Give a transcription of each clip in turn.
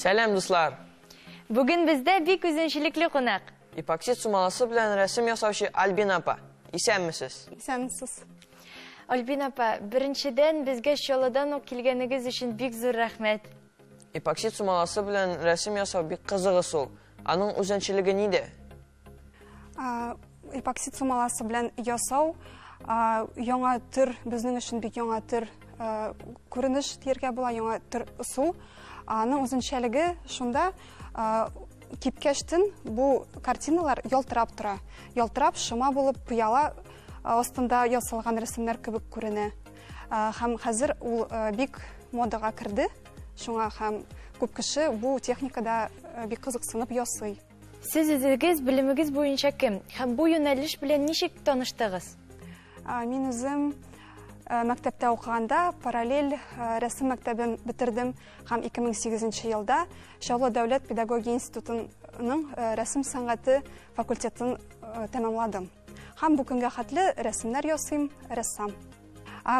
Сәлем, дуслар! Бүген бездә бик үзенчәлекле кунак. Эпоксид сумаласы белән рәсем ясаучы Альбина апа. Исәнмесез? Исәнмесез. Альбина апа, беренчедән безгә Чаллыдан ук килгәнегез өчен бик зур рәхмәт. Эпоксид сумаласы белән рәсем ясау бик кызыгыс ул. Аның үзенчәлеге нидә? Эпоксид сумаласы белән ясау яңа төр, безнең өчен бик яңа төр күренеш дияргә була, яңа төр ысул. Аның үзенчәлеге шунда кипкәштен бу картиналар ялтырап тора. Ялтырап, шыма булып, пыяла астында ясалган рәсемнәр кебек күренә. Һәм хәзер ул бик модага керде. Шуңа һәм күп кеше бу техникада бик кызыксынып ясый. Сез үзегез белемегез буенча кем һәм бу юнәлеш белән ничек таныштыгыз? Мин үзем мәктәптә укыганда параллель рәсем мәктәбен бетердем һәм 2008 елда Чаллы дәүләт педагогия институтының рәсем сәнгате факультетын тәмамладым. Һәм бу көнгә хәтле рәсемнәр ясыйм, рәссам.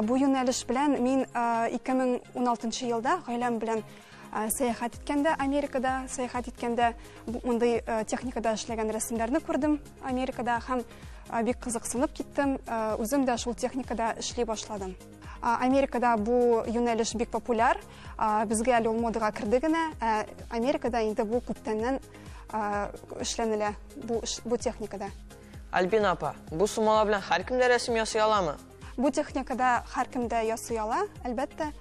Бу юнәлеш белән мин 2016 елда гаиләм белән сәяхәт иткәндә, Америкада сәяхәт иткәндә мондый техникада эшләгән рәсемнәрне күрдем Америкада һәм бик кызыксынып киттем. Үзем дә шул техникада эшли башладым. Америкада бу юнәлеш бик популяр. Безгә әле ул модага керде генә. Америкада инде бу күптәннән эшләнелә бу техникада. Альбина апа, бу сумала белән һәркем дә рәсем ясый аламы? Бу техникада һәркем дә ясый ала, әлбәттә.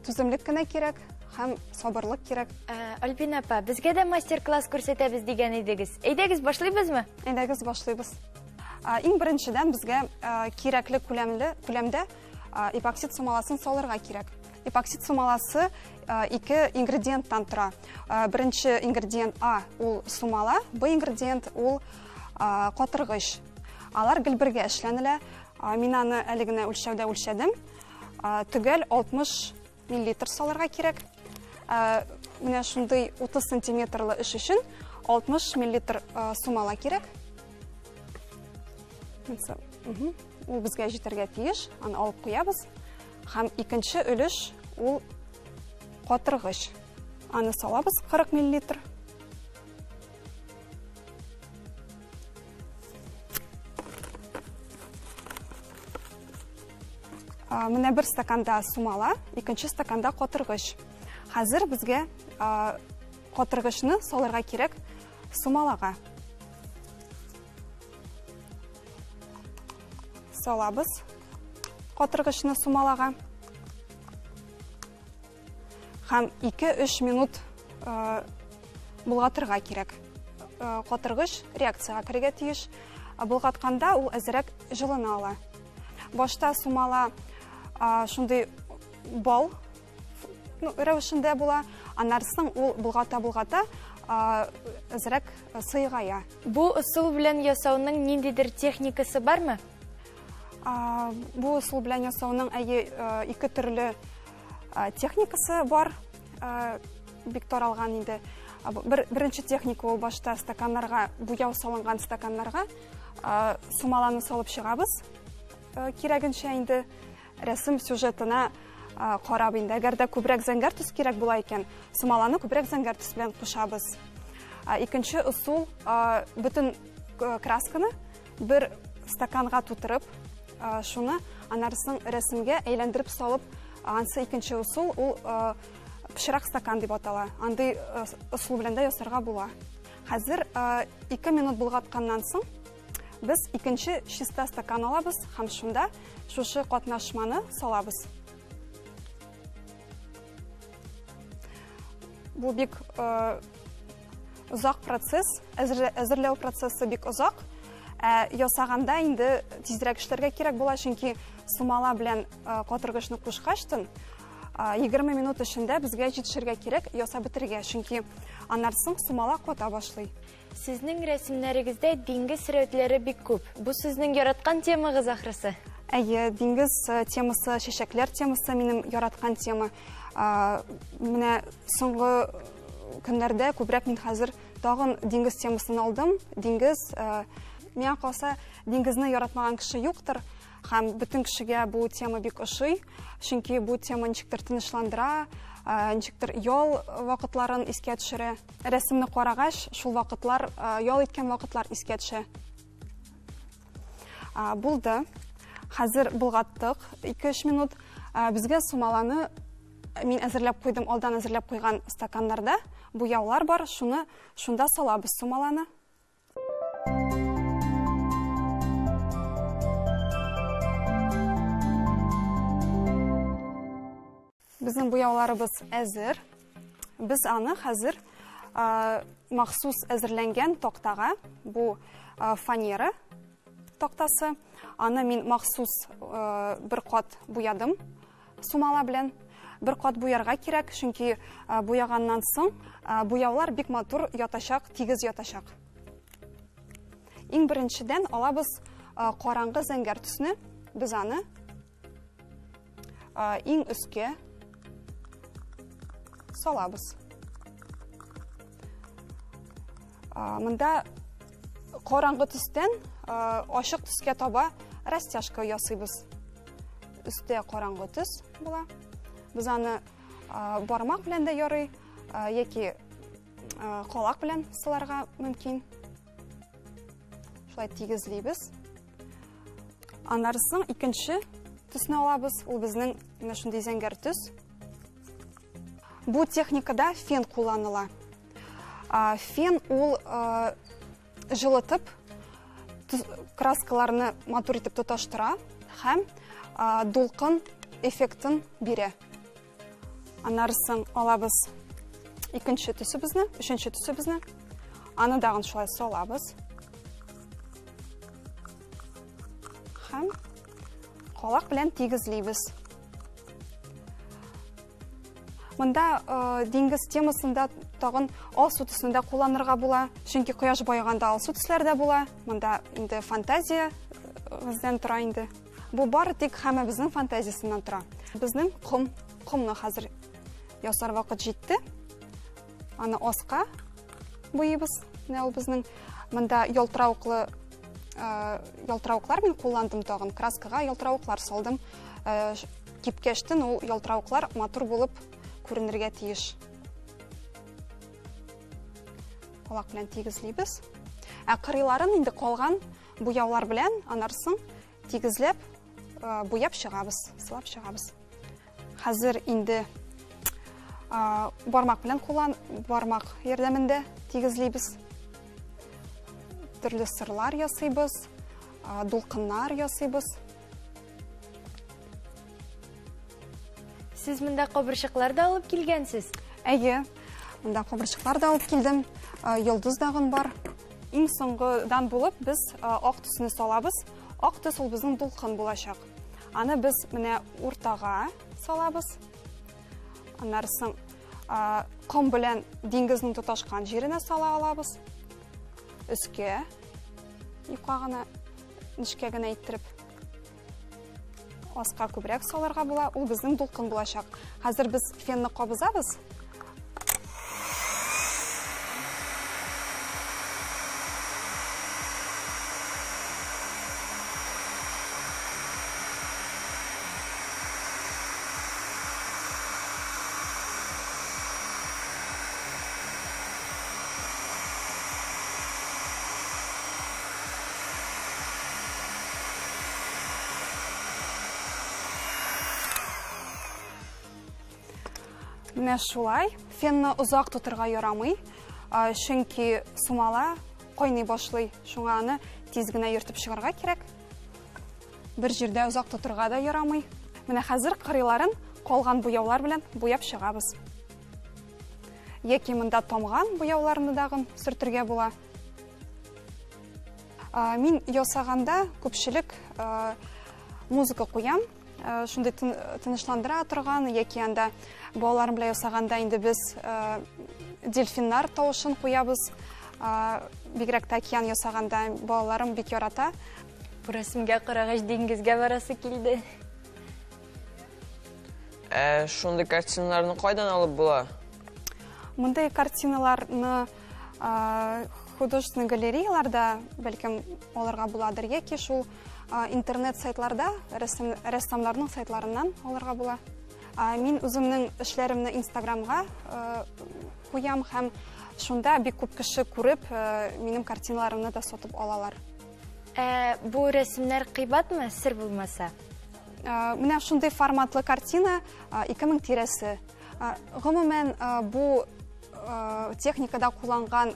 Түземлек кенә кирәк һәм сабырлык кирәк. Альбина апа, безгә дә мастер-класс күрсәтәбез дигән идегез. Әйдәгез, башлыйбызмы? Әйдәгез, башлыйбыз. Иң беренчедән безгә кирәкле күләмдә эпоксид сумаласын салырга кирәк. Эпоксид сумаласы ике ингредиенттан тора. Беренче ингредиент А ул сумала, Б ингредиент ул катыргыч. Алар гел-бергә эшләнелә. Мин аны әле генә үлчәүдә үлчәдем. Төгәл 60 мл салырга кирәк. Менә шундый 30 сантиметрлы эш өчен 60 мл сумала кирәк. Ул безгә җитәргә тиеш, аны алып куябыз. Һәм икенче өлеш ул катыргыч. Аны салабыз 40 мл. Менә бер стаканда сумала, икенче стаканда катыргыч. Хәзер безгә катыргычны салырга кирәк сумалага. Салабыз катыргычны сумалага. Һәм 2-3 минут булгатырга кирәк. Катыргыч реакциягә керергә тиеш. Булгатканда ул әзрәк җылына ала. Башта сумала шундый бал рәвешендә була, аннарсын ул булгата әзрәк сыйгая. Бу ысул белән ясауның ниндидер техникасы бармы? Бу ысул белән ясауның ике төрле техникасы бар. Бик таралган инде. Беренче техника ул башта стаканнарга, буяу салынган стаканнарга сумаланы салып чыгабыз. Кирәгенчә инде рәсем сюжетына карап инде. Әгәр дә күбрәк зәңгәр төс кирәк була икән, сумаланы күбрәк зәңгәр төс белән кушабыз. Икенче ысул бөтен красканы бер стаканга тутырып, шуны анарсын рәсемгә әйләндереп салып, ансы икенче ысул ул пычрак стакан дип атала. Андый ысул белән дә ясарга була. Хәзер 2 минут булгатканнан соң без икенче чиста стакан алабыз һәм шунда шушы катнашманы салабыз. Бу бик узак процесс, әзерләү процессы бик узак. Ясаганда инде тизрәк эшләргә кирәк була, чөнки сумала белән катыргычны кушкачтын 20 минут эчендә безгә җитешергә кирәк ясап бетергә, чөнки аннарсын сумала ката башлый. Сезнең рәсемнәрегездә диңгез сәүдәләре бик күп. Бу сезнең яраткан темагыз ахрысы? Әйе, диңгез темасы, чәчәкләр темасы минем яраткан тема. Менә соңгы көннәрдә күбрәк мин хәзер тагын диңгез темасын алдым. Диңгез, миңа калса, диңгезне яратмаган кеше юктыр. Һәм бөтен кешегә бу тема бик ошый, чөнки бу тема ничектер тынычландыра, ничектер ял вакытларын искә төшерә. Рәсемне карагач, шул вакытлар, ял иткән вакытлар искә төшә. Булды. Хәзер булгаттык 2-3 минут. Безгә сумаланы мин әзерләп куйдым, алдан әзерләп куйган стаканнарда буяулар бар, шуны шунда салабыз сумаланы. Безнең буяуларыбыз әзер. Без аны хәзер махсус әзерләнгән тактага, бу фанера тактасы, аны мин махсус бер кат буядым сумала белән. Бер кат буярга кирәк, чөнки буяганнан соң буяулар бик матур ятачак, тигез ятачак. Иң беренчедән алабыз караңгы зәңгәр төсне, без аны иң өскә салабыз. Монда караңгы төстән ачык төскә таба растяжка ясыйбыз. Өстә караңгы төс була. Без аны бармак белән дә ярый, яки калак белән сыларга мөмкин. Шулай тигезлибез. Аннан соң икенче төсне алабыз. Ул безнең менә шундый зәңгәр төс. Бу техникада фен кулланыла. Фен ул жылытып, краскаларны матур итеп тоташтыра һәм дулкын эффектын бирә. Аннан соң алабыз икенче төсебезне, өченче төсебезне. Аны дагын шулай салабыз. Һәм калак белән тигезлибез. Монда диңгез темасында тагын ал су төсендә кулланырга була, чөнки кояш байганда ал су төсләрдә була. Монда инде фантазия бездән тора инде. Бу бары тик һәммәбезнең фантазиясыннан тора. Безнең комны хәзер ясар вакыт җитте. Аны аска буйыбыз. Менә ул безнең монда ялтыравыклар мин кулландым тагын. Краскага ялтыравыклар салдым. Кипкәчтен ул ялтыравыклар матур булып күренергә тиеш. Калак белән тигезлибез. Кырыйларын инде калган буяулар белән аннан соң тигезләп буяп чыгабыз, сылап чыгабыз. Хәзер инде бармак белән бармак ярдәмендә тигезлибез. Төрле сырлар ясыйбыз, дулкыннар ясыйбыз. Сез монда кабырчыклар да алып килгәнсез? Әйе, монда кабырчыклар да алып килдем. Йолдыз дагын бар. Иң соңгыдан булып без ак төсне салабыз. Ак төс ул безнең дулкын булачак. Аны без менә уртага салабыз. Аннан соң ком белән диңгезнең тоташкан җиренә сала алабыз. Өскә юка гына, нечкә генә иттереп аска күбрәк салырга була. Ул безнең дулкын булачак. Хәзер без фенны кабызабыз. Менә шулай. Фенны озак тутырга ярамый, чөнки сумала кайный башлый. Шуңа аны тиз генә йөртеп чыгарга кирәк. Бер җирдә озак тутырга да ярамый. Менә хәзер кырыйларын калган буяулар белән буяп чыгабыз. Яки монда тамган буяуларны дагын сөртергә була. Мин ясаганда күпчелек музыка куям. Шундай тынычландыра торган, яки анда балаларым белән ясаганда инде без дельфиннар тавышын куябыз. Бигрәк тә океан ясаганда балаларым бик ярата. Бу рәсемгә карагач диңгезгә барасы килде. Шундый картиналарны кайдан алып була? Мондай картиналарны художественный галереяларда бәлкем алырга буладыр, яки шул интернет сайтларда рәссамнарның сайтларыннан алырга була. Мин үземнең эшләремне Инстаграмга куям һәм шунда бик күп кеше күреп, минем картиналарымны да сатып алалар. Бу рәсемнәр кыйбатмы, сер булмаса? Менә шундый форматлы картина 2000 тирәсе. Гомумән бу техникада кулланган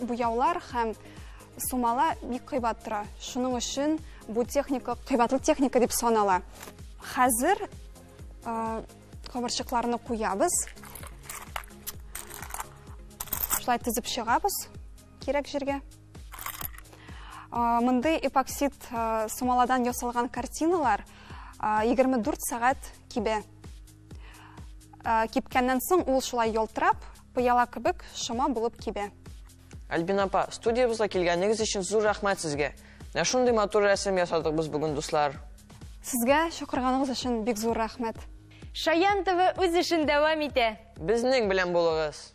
буяулар һәм сумала бик кыйбат тора. Шуның өчен бу техника кыйбатлы техника дип санала. Хәзер кабырчыкларны куябыз. Шулай тезеп чыгабыз кирәк җиргә. Мондый эпоксид сумаладан ясалган картиналар 24 сәгать кибә. Кипкәннән соң ул шулай ялтырап, пыяла кебек шома булып кибә. Альбина апа, студиябызга килгәнегез өчен зур рәхмәт сезгә. Менә шундый матур рәсем ясадык без бүген, дуслар. Сезгә чакырганыгыз өчен бик зур рәхмәт. Шаян ТВ үз эшен дәвам итә. Безнең белән булыгыз.